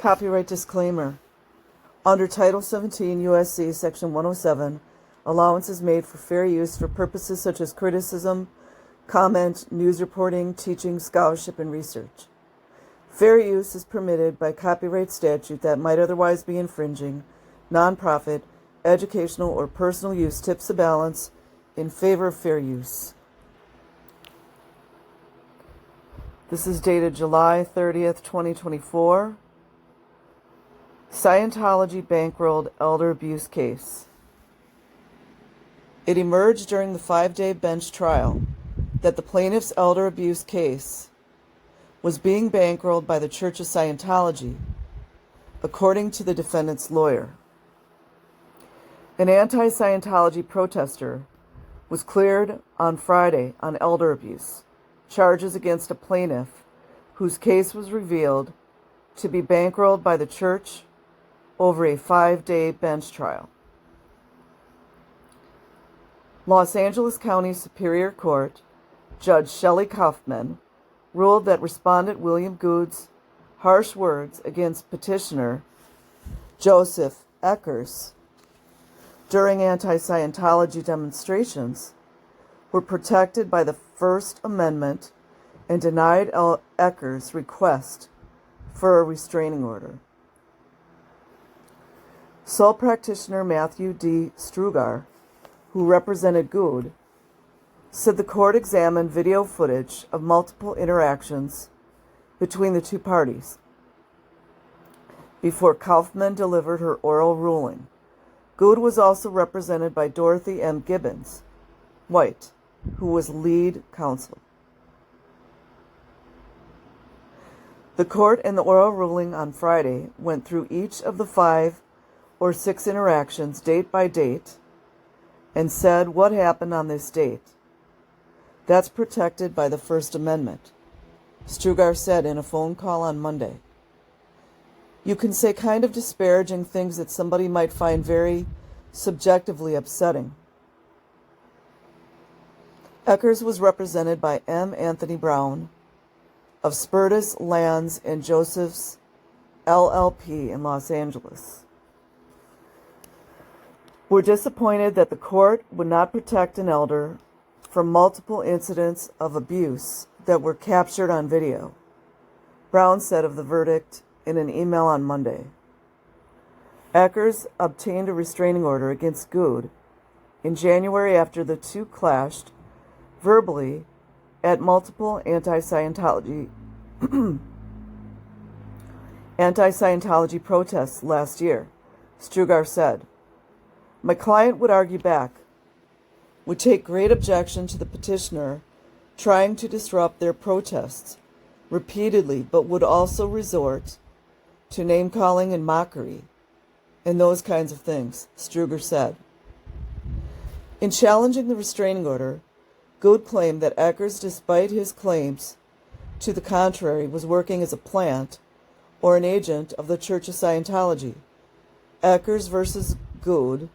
Copyright disclaimer. Under Title 17 U.S.C. Section 107, allowance is made for fair use for purposes such as criticism, comment, news reporting, teaching, scholarship, and research. Fair use is permitted by copyright statute that might otherwise be infringing. Nonprofit, educational, or personal use tips the balance in favor of fair use. This is dated July 30th, 2024. Scientology Bankrolled elder abuse case. It emerged during the 5-day bench trial that the plaintiff's elder abuse case was being bankrolled by the Church of Scientology, according to the defendant's lawyer. An anti-Scientology protester was cleared on Friday on elder abuse charges against a plaintiff whose case was revealed to be bankrolled by the church over a 5-day bench trial. Los Angeles County Superior Court Judge Shelley Kaufman ruled that respondent William Good's harsh words against petitioner Joseph Eckers during anti-Scientology demonstrations were protected by the First Amendment and denied Eckers' request for a restraining order. Sole practitioner Matthew D. Strugar, who represented Good, said the court examined video footage of multiple interactions between the two parties before Kaufman delivered her oral ruling. Good was also represented by Dorothy M. Gibbons White, who was lead counsel. The court in the oral ruling on Friday went through each of the 5 or 6 interactions date by date and said what happened on this date. That's protected by the First Amendment, Strugar said in a phone call on Monday. You can say kind of disparaging things that somebody might find very subjectively upsetting. Eckers was represented by M. Anthony Brown of Spertus Lands and Joseph's LLP in Los Angeles. We're disappointed that the court would not protect an elder from multiple incidents of abuse that were captured on video, Brown said of the verdict in an email on Monday. Eckers obtained a restraining order against Good in January after the two clashed verbally at multiple anti-Scientology protests last year, Strugar said. My client would argue back, would take great objection to the petitioner trying to disrupt their protests repeatedly, but would also resort to name-calling and mockery and those kinds of things, Strugar said. In challenging the restraining order, Good claimed that Eckers, despite his claims to the contrary, was working as a plant or an agent of the Church of Scientology. Eckers versus Good,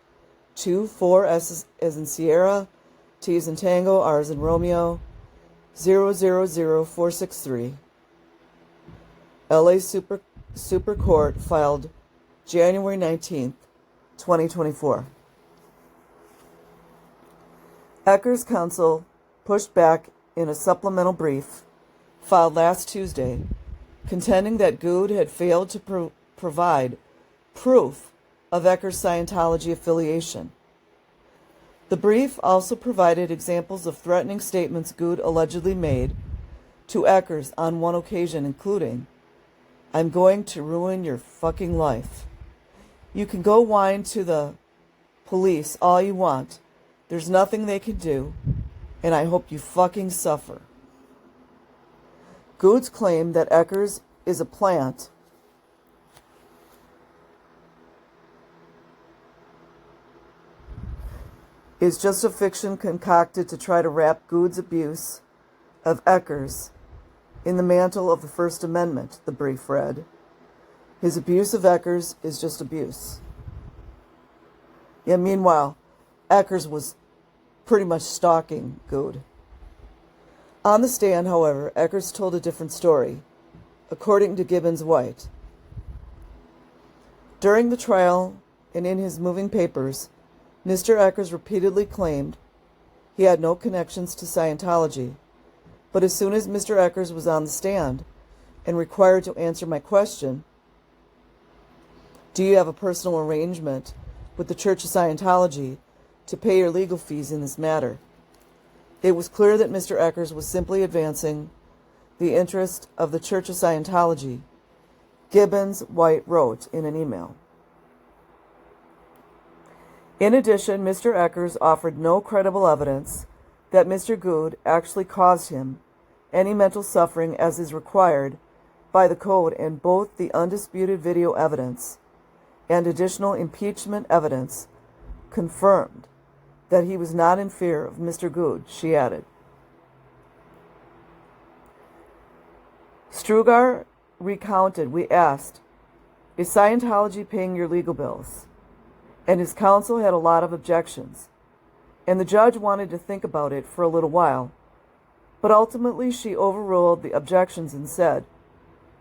2-4 S as in Sierra, T as in Tango, R as in Romeo, 000463. LA Super Court filed January 19th, 2024. Eckers' counsel pushed back in a supplemental brief filed last Tuesday, contending that Good had failed to provide proof of Eckers' Scientology affiliation. The brief also provided examples of threatening statements Good allegedly made to Eckers on one occasion, including, I'm going to ruin your fucking life. You can go whine to the police all you want. There's nothing they can do, and I hope you fucking suffer. Good's claim that Eckers is a plant is just a fiction concocted to try to wrap Good's abuse of Eckers in the mantle of the First Amendment, the brief read. His abuse of Eckers is just abuse. Yeah, meanwhile, Eckers was pretty much stalking Good. On the stand, however, Eckers told a different story, according to Gibbons White. During the trial and in his moving papers, Mr. Eckers repeatedly claimed he had no connections to Scientology, but as soon as Mr. Eckers was on the stand and required to answer my question, do you have a personal arrangement with the Church of Scientology to pay your legal fees in this matter? It was clear that Mr. Eckers was simply advancing the interest of the Church of Scientology, Gibbons White wrote in an email. In addition, Mr. Eckers offered no credible evidence that Mr. Good actually caused him any mental suffering as is required by the code, and both the undisputed video evidence and additional impeachment evidence confirmed that he was not in fear of Mr. Good, she added. Strugar recounted, we asked, is Scientology paying your legal bills? And his counsel had a lot of objections, and the judge wanted to think about it for a little while, but ultimately she overruled the objections and said,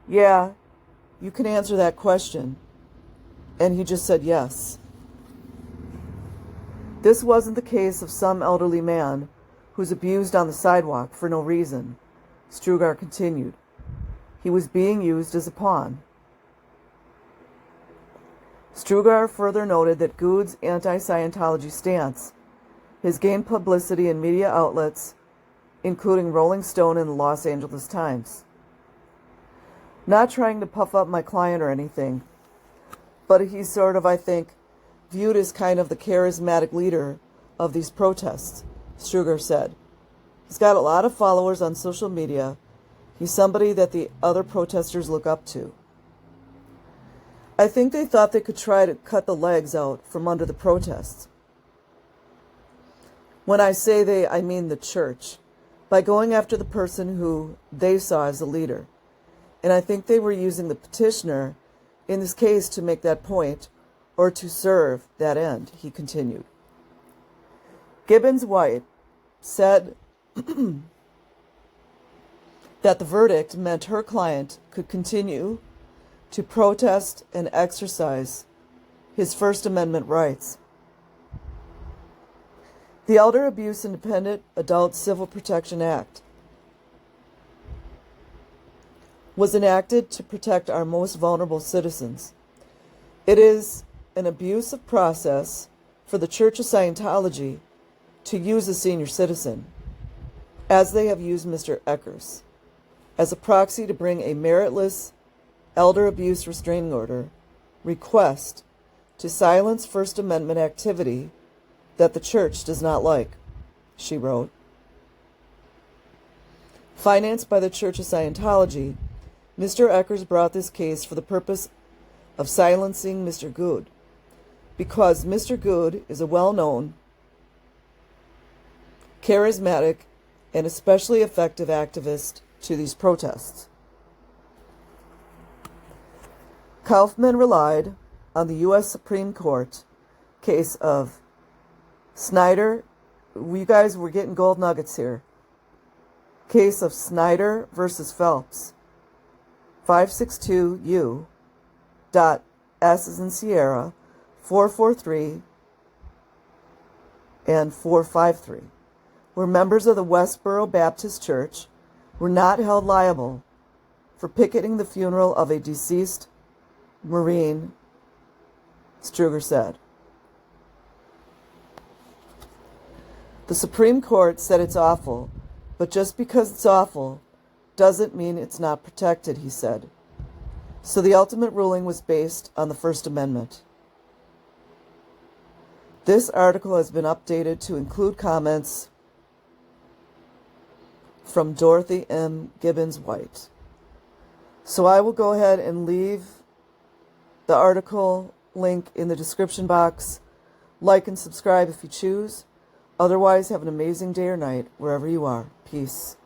yeah, you can answer that question. And he just said yes. This wasn't the case of some elderly man who's abused on the sidewalk for no reason, Strugar continued. He was being used as a pawn. Strugar further noted that Good's anti-Scientology stance has gained publicity in media outlets, including Rolling Stone and the Los Angeles Times. Not trying to puff up my client or anything, but he's sort of, I think, viewed as kind of the charismatic leader of these protests, Strugar said. He's got a lot of followers on social media. He's somebody that the other protesters look up to. I think they thought they could try to cut the legs out from under the protests. When I say they, I mean the church, by going after the person who they saw as a leader. And I think they were using the petitioner in this case to make that point or to serve that end, he continued. Gibbons White said that the verdict meant her client could continue to protest and exercise his First Amendment rights. The Elder Abuse Independent Adult Civil Protection Act was enacted to protect our most vulnerable citizens. It is an abusive process for the Church of Scientology to use a senior citizen, as they have used Mr. Eckers, as a proxy to bring a meritless elder abuse restraining order request to silence First Amendment activity that the Church does not like, she wrote. Financed by the Church of Scientology, Mr. Eckers brought this case for the purpose of silencing Mr. Good, because Mr. Good is a well-known, charismatic, and especially effective activist to these protests. Kaufman relied on the U.S. Supreme Court case of Snyder. You guys, we're getting gold nuggets here. Case of Snyder versus Phelps, 562 U. S as in Sierra, 443 and 453, where members of the Westboro Baptist Church were not held liable for picketing the funeral of a deceased Marine, Strugar said. The Supreme Court said it's awful, but just because it's awful doesn't mean it's not protected, he said. So the ultimate ruling was based on the First Amendment. This article has been updated to include comments from Dorothy M. Gibbons White. So I will go ahead and leave the article link in the description box. Like and subscribe if you choose. Otherwise, have an amazing day or night wherever you are. Peace.